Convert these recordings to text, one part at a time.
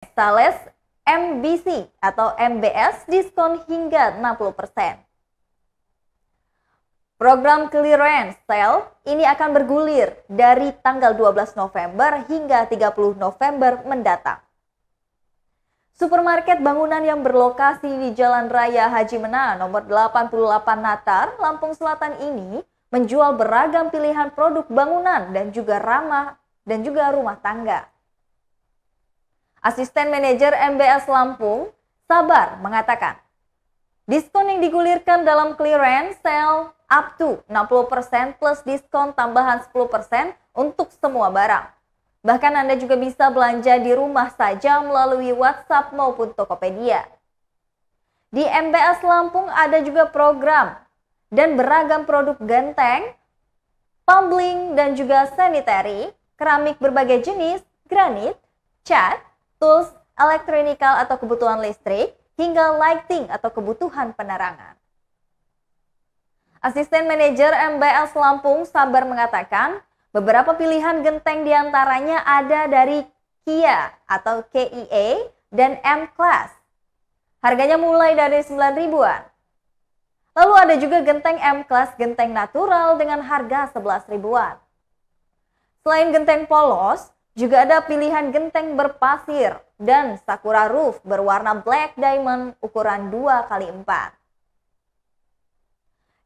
Sales MBC atau MBS diskon hingga 60%. Program clearance sale ini akan bergulir dari tanggal 12 November hingga 30 November mendatang. Supermarket bangunan yang berlokasi di Jalan Raya Haji Mena nomor 88 Natar, Lampung Selatan ini menjual beragam pilihan produk bangunan dan juga rumah tangga. Asisten Manajer MBS Lampung, Sabar, mengatakan, diskon yang digulirkan dalam clearance sale up to 60% plus diskon tambahan 10% untuk semua barang. Bahkan Anda juga bisa belanja di rumah saja melalui WhatsApp maupun Tokopedia. Di MBS Lampung ada juga program dan beragam produk genteng, tumbling dan juga sanitary, keramik berbagai jenis, granit, cat, tools, elektronikal atau kebutuhan listrik, hingga lighting atau kebutuhan penerangan. Asisten Manajer MBS Lampung Sabar mengatakan, beberapa pilihan genteng diantaranya ada dari Kia atau KIA dan M-Class. Harganya mulai dari 9 ribuan. Lalu ada juga genteng M-Class genteng natural dengan harga 11 ribuan. Selain genteng polos, juga ada pilihan genteng berpasir dan sakura roof berwarna black diamond ukuran 2x4.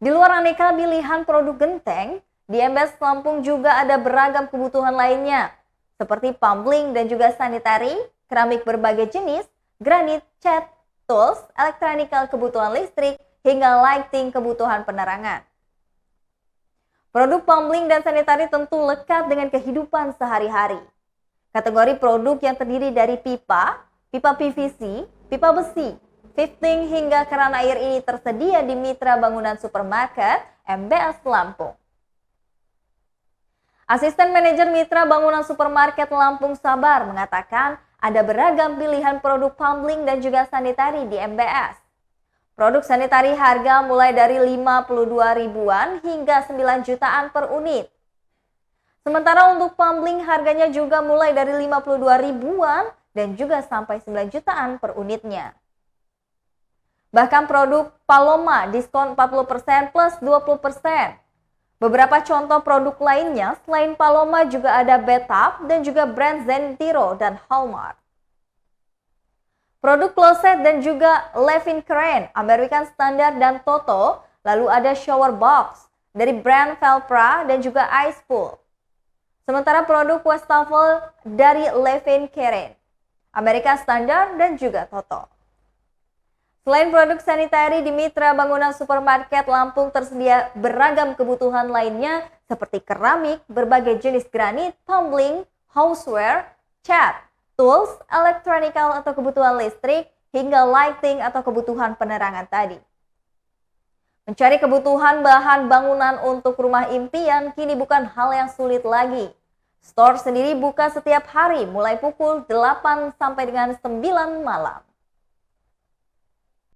Di luar aneka pilihan produk genteng, di MBS Lampung juga ada beragam kebutuhan lainnya, seperti tumbling dan juga sanitary, keramik berbagai jenis, granit, cat, tools, elektronikal kebutuhan listrik, hingga lighting kebutuhan penerangan. Produk tumbling dan sanitary tentu lekat dengan kehidupan sehari-hari. Kategori produk yang terdiri dari pipa PVC, pipa besi, fitting hingga keran air ini tersedia di Mitra Bangunan Supermarket MBS Lampung. Asisten Manajer Mitra Bangunan Supermarket Lampung Sabar mengatakan ada beragam pilihan produk tumbling dan juga sanitary di MBS. Produk sanitary harga mulai dari 52 ribuan hingga 9 jutaan per unit. Sementara untuk tumbling harganya juga mulai dari 52 ribuan dan juga sampai 9 jutaan per unitnya. Bahkan produk Paloma diskon 40% plus 20%. Beberapa contoh produk lainnya selain Paloma juga ada Betap dan juga brand Zentiro dan Hallmark. Produk kloset dan juga Levin Crane, American Standard dan Toto, lalu ada shower box dari brand Velcro dan juga Icepool. Sementara produk wastafel dari Levin Crane, American Standard dan juga Toto. Selain produk sanitary di Mitra Bangunan Supermarket Lampung tersedia beragam kebutuhan lainnya seperti keramik, berbagai jenis granit, tumbling, houseware, cat, tools, elektronikal atau kebutuhan listrik, hingga lighting atau kebutuhan penerangan tadi. Mencari kebutuhan bahan bangunan untuk rumah impian kini bukan hal yang sulit lagi. Store sendiri buka setiap hari mulai pukul 8 sampai dengan 9 malam.